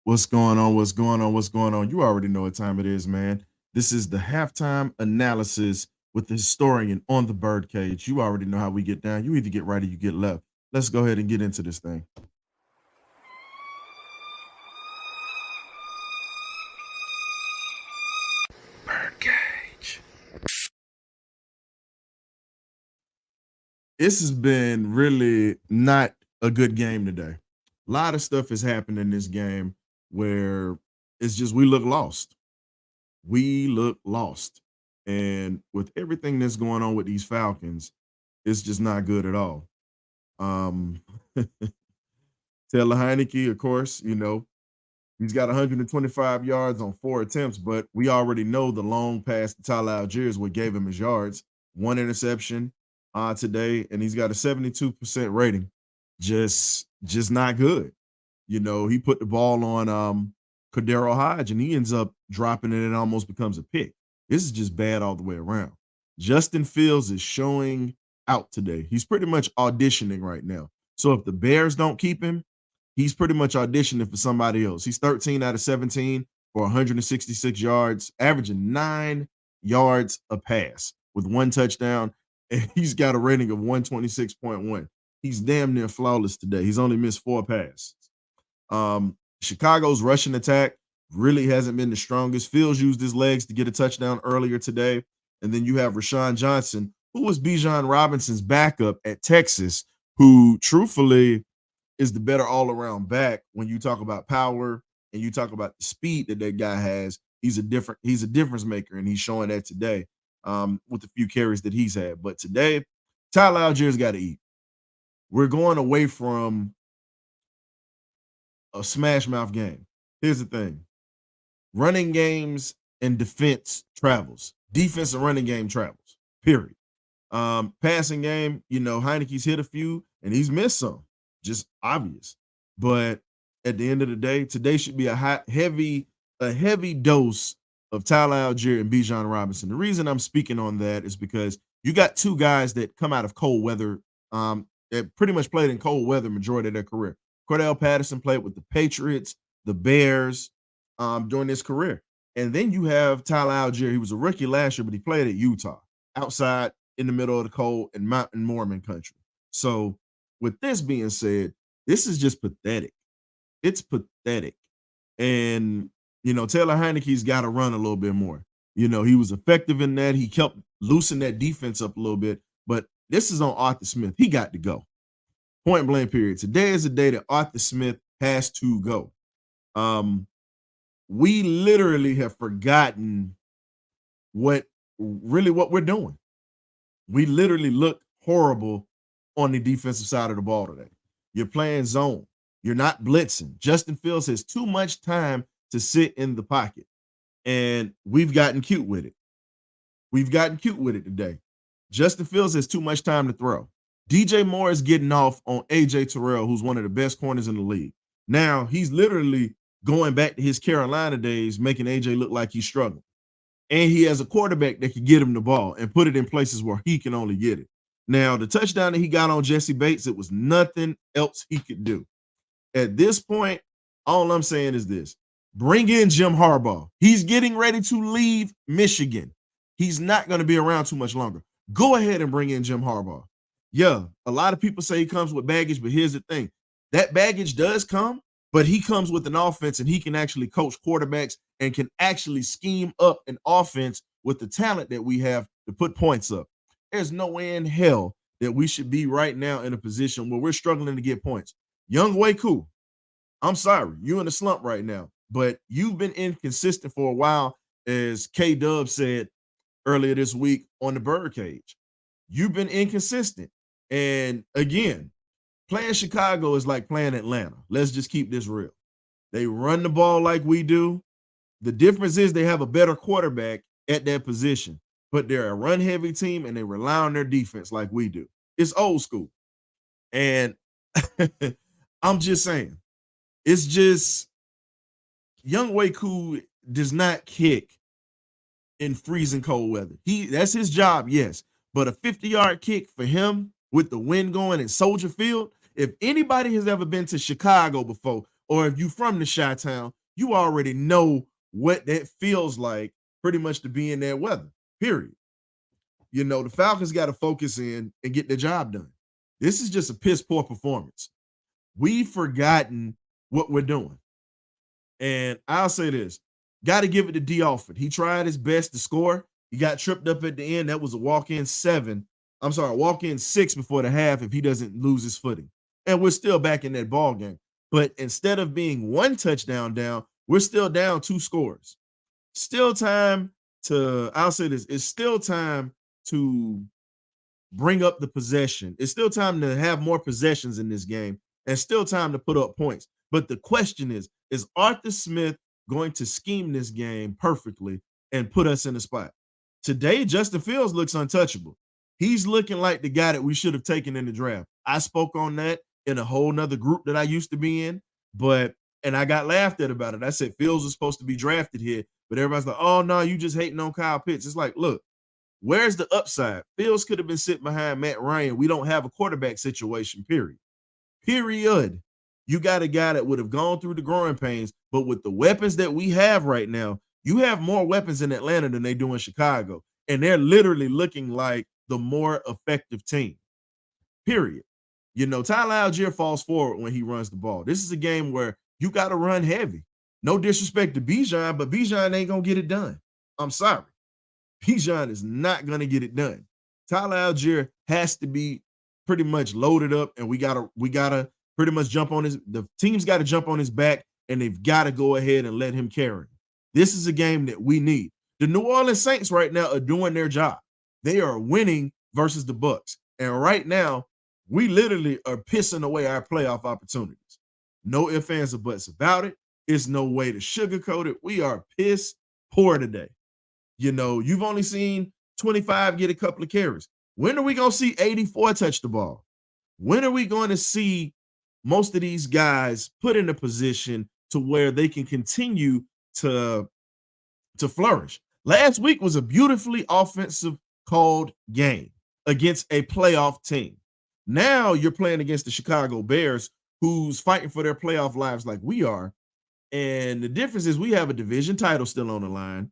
What's going on? What's going on? What's going on? You already know what time it is, man. This is the halftime analysis with the historian on the Birdcage. You already know how we get down. You either get right or you get left. Let's go ahead and get into this thing. Birdcage. This has been really not a good game today. A lot of stuff has happened in this game where it's just we look lost. We look lost. And with everything that's going on with these Falcons, it's just not good at all. Um Taylor Heineke, of course, he's got 125 yards on 4 attempts, but we already know the long pass to Tyler Algier is what gave him his yards. One interception today, and he's got a 72% rating. Just not good. He put the ball on Cordero Hodge, and he ends up dropping it and it almost becomes a pick. This is just bad all the way around. Justin Fields is showing out today. He's pretty much auditioning right now. So if the Bears don't keep him, he's pretty much auditioning for somebody else. He's 13 out of 17 for 166 yards, averaging 9 yards a pass with 1 touchdown, and he's got a rating of 126.1. He's damn near flawless today. He's only missed 4 passes. Chicago's rushing attack really hasn't been the strongest. Fields used his legs to get a touchdown earlier today. And then you have Rashawn Johnson, who was Bijan Robinson's backup at Texas, who truthfully is the better all-around back when you talk about power and you talk about the speed that guy has. He's a difference maker, and he's showing that today with the few carries that he's had. But today, Tyler Allgeier's got to eat. We're going away from a smash mouth game. Here's the thing. Running games and defense travels. Defense and running game travels, period. Passing game, Heineke's hit a few and he's missed some. Just obvious. But at the end of the day, today should be a heavy dose of Tyler Algier and Bijan Robinson. The reason I'm speaking on that is because you got two guys that come out of cold weather, that pretty much played in cold weather majority of their career. Cordell Patterson played with the Patriots, the Bears during his career. And then you have Tyler Algier. He was a rookie last year, but he played at Utah, outside in the middle of the cold in Mountain Mormon country. So with this being said, this is just pathetic. It's pathetic. And, Taylor Heineke's got to run a little bit more. He was effective in that. He kept loosening that defense up a little bit. But this is on Arthur Smith. He got to go. Point blank period. Today is the day that Arthur Smith has to go. We literally have forgotten what we're doing. We literally look horrible on the defensive side of the ball today. You're playing zone. You're not blitzing. Justin Fields has too much time to sit in the pocket. And we've gotten cute with it. We've gotten cute with it today. Justin Fields has too much time to throw. DJ Moore is getting off on AJ Terrell, who's one of the best corners in the league. Now, he's literally going back to his Carolina days, making AJ look like he's struggling. And he has a quarterback that can get him the ball and put it in places where he can only get it. Now, the touchdown that he got on Jesse Bates, it was nothing else he could do. At this point, all I'm saying is this. Bring in Jim Harbaugh. He's getting ready to leave Michigan. He's not going to be around too much longer. Go ahead and bring in Jim Harbaugh. Yeah, a lot of people say he comes with baggage, but here's the thing. That baggage does come, but he comes with an offense, and he can actually coach quarterbacks and can actually scheme up an offense with the talent that we have to put points up. There's no way in hell that we should be right now in a position where we're struggling to get points. Young Way cool. I'm sorry. You're in a slump right now, but you've been inconsistent for a while, as K-Dub said earlier this week on the Birdcage. You've been inconsistent. And again, playing Chicago is like playing Atlanta. Let's just keep this real. They run the ball like we do. The difference is they have a better quarterback at that position, but they're a run-heavy team, and they rely on their defense like we do. It's old school. And I'm just saying, it's just Young Way Cool does not kick in freezing cold weather. That's his job, yes. But a 50-yard kick for him with the wind going in Soldier Field, if anybody has ever been to Chicago before, or if you're from the Chi-Town, You already know what that feels like pretty much to be in that weather, period. The Falcons got to focus in and get the job done. This is just a piss poor performance. We've forgotten what we're doing. And I'll say this, got to give it to D. Alford. He tried his best to score. He got tripped up at the end. That was a walk-in 6 before the half if he doesn't lose his footing. And we're still back in that ball game. But instead of being 1 touchdown down, we're still down 2 scores. Still time to, I'll say this, it's still time to bring up the possession. It's still time to have more possessions in this game and still time to put up points. But the question is Arthur Smith going to scheme this game perfectly and put us in the spot? Today, Justin Fields looks untouchable. He's looking like the guy that we should have taken in the draft. I spoke on that in a whole nother group that I used to be in, and I got laughed at about it. I said Fields was supposed to be drafted here, but everybody's like, oh, no, you just hating on Kyle Pitts. It's like, look, where's the upside? Fields could have been sitting behind Matt Ryan. We don't have a quarterback situation, period. You got a guy that would have gone through the growing pains, but with the weapons that we have right now, you have more weapons in Atlanta than they do in Chicago, and they're literally looking like the more effective team, period. Tyler Algier falls forward when he runs the ball. This is a game where you got to run heavy. No disrespect to Bijan, but Bijan ain't going to get it done. I'm sorry. Bijan is not going to get it done. Tyler Algier has to be pretty much loaded up, and we gotta pretty much the team's got to jump on his back, and they've got to go ahead and let him carry. This is a game that we need. The New Orleans Saints right now are doing their job. They are winning versus the Bucs. And right now, we literally are pissing away our playoff opportunities. No ifs, ands, or buts about it. It's no way to sugarcoat it. We are piss poor today. You've only seen 25 get a couple of carries. When are we going to see 84 touch the ball? When are we going to see most of these guys put in a position to where they can continue to flourish? Last week was a beautifully offensive called game against a playoff team. Now you're playing against the Chicago Bears, who's fighting for their playoff lives like we are. And the difference is we have a division title still on the line.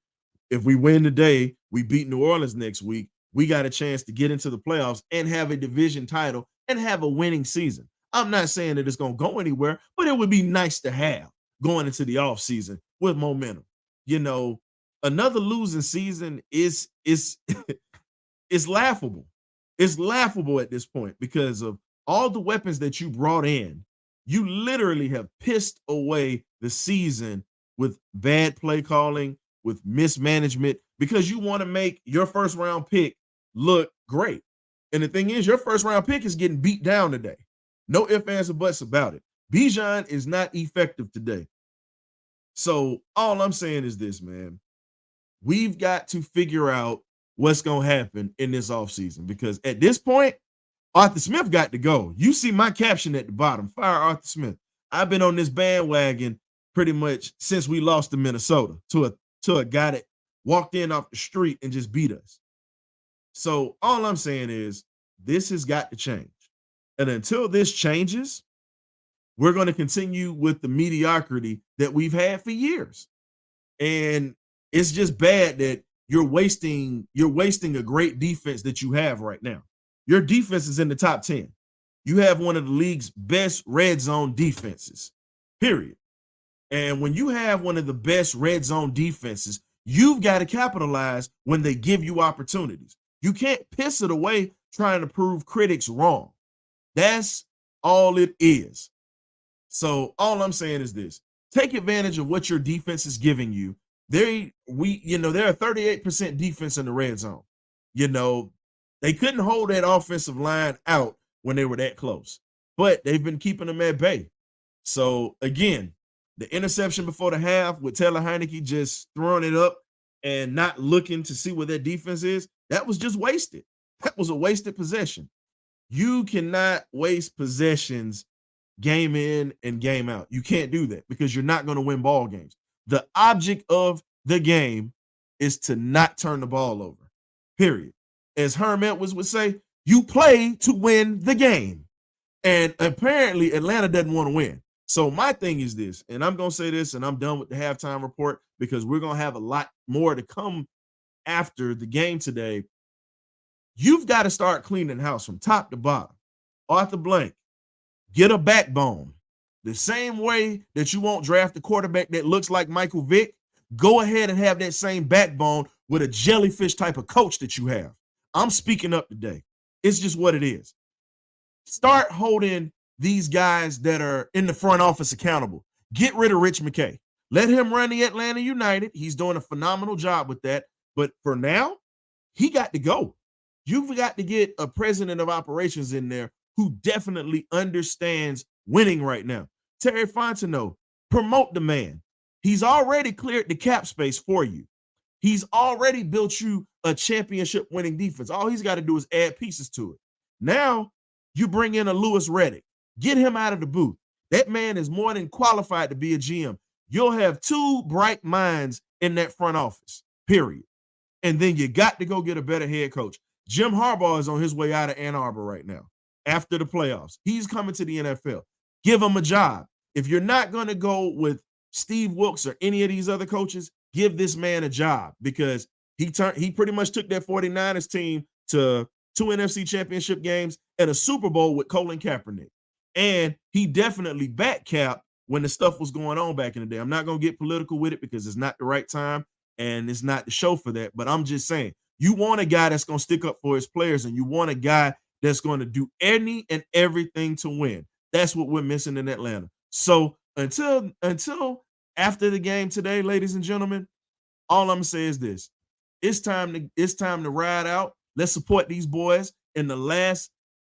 If we win today, we beat New Orleans next week, we got a chance to get into the playoffs and have a division title and have a winning season. I'm not saying that it's going to go anywhere, but it would be nice to have going into the offseason with momentum. Another losing season is it's laughable. It's laughable at this point because of all the weapons that you brought in. You literally have pissed away the season with bad play calling, with mismanagement, because you want to make your first round pick look great. And the thing is, your first round pick is getting beat down today. No ifs, ands, or buts about it. Bijan is not effective today. So all I'm saying is this, man. We've got to figure out what's going to happen in this offseason, because at this point, Arthur Smith got to go. You see my caption at the bottom, fire Arthur Smith. I've been on this bandwagon pretty much since we lost to Minnesota to a guy that walked in off the street and just beat us. So all I'm saying is this has got to change. And until this changes, we're going to continue with the mediocrity that we've had for years. And it's just bad that you're wasting a great defense that you have right now. Your defense is in the top 10. You have one of the league's best red zone defenses, period. And when you have one of the best red zone defenses, you've got to capitalize when they give you opportunities. You can't piss it away trying to prove critics wrong. That's all it is. So all I'm saying is this: take advantage of what your defense is giving you. They're a 38% defense in the red zone. They couldn't hold that offensive line out when they were that close, but they've been keeping them at bay. So again, the interception before the half with Taylor Heineke just throwing it up and not looking to see what their defense is, that was just wasted. That was a wasted possession. You cannot waste possessions game in and game out. You can't do that because you're not going to win ball games. The object of the game is to not turn the ball over, period. As Herm Edwards would say, you play to win the game. And apparently Atlanta doesn't want to win. So my thing is this, and I'm going to say this, and I'm done with the halftime report because we're going to have a lot more to come after the game today. You've got to start cleaning house from top to bottom. Arthur Blank, get a backbone. The same way that you won't draft a quarterback that looks like Michael Vick, go ahead and have that same backbone with a jellyfish type of coach that you have. I'm speaking up today. It's just what it is. Start holding these guys that are in the front office accountable. Get rid of Rich McKay. Let him run the Atlanta United. He's doing a phenomenal job with that. But for now, he got to go. You've got to get a president of operations in there who definitely understands winning right now. Terry Fontenot, promote the man. He's already cleared the cap space for you. He's already built you a championship winning defense. All he's got to do is add pieces to it. Now you bring in a Lewis Reddick. Get him out of the booth. That man is more than qualified to be a GM. You'll have two bright minds in that front office, period. And then you got to go get a better head coach. Jim Harbaugh is on his way out of Ann Arbor right now after the playoffs. He's coming to the NFL. Give him a job. If you're not going to go with Steve Wilkes or any of these other coaches, give this man a job because he pretty much took that 49ers team to 2 NFC championship games and a Super Bowl with Colin Kaepernick. And he definitely backcapped when the stuff was going on back in the day. I'm not going to get political with it because it's not the right time and it's not the show for that. But I'm just saying, you want a guy that's going to stick up for his players and you want a guy that's going to do any and everything to win. That's what we're missing in Atlanta. So until after the game today, ladies and gentlemen, all I'm gonna say is this: it's time to ride out. Let's support these boys in the last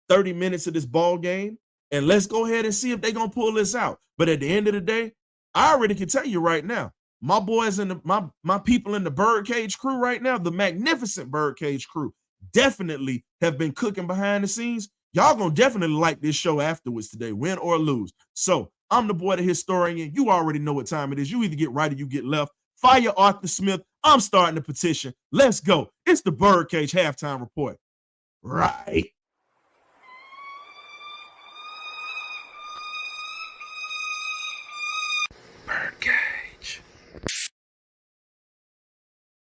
30 minutes of this ball game, and let's go ahead and see if they're gonna pull this out. But at the end of the day, I already can tell you right now, my boys and my people in the BirdCage crew right now, the magnificent BirdCage crew, definitely have been cooking behind the scenes. Y'all gonna definitely like this show afterwards today, win or lose. So I'm the boy, the historian. You already know what time it is. You either get right or you get left. Fire Arthur Smith. I'm starting the petition. Let's go. It's the BirdCage halftime report. Right.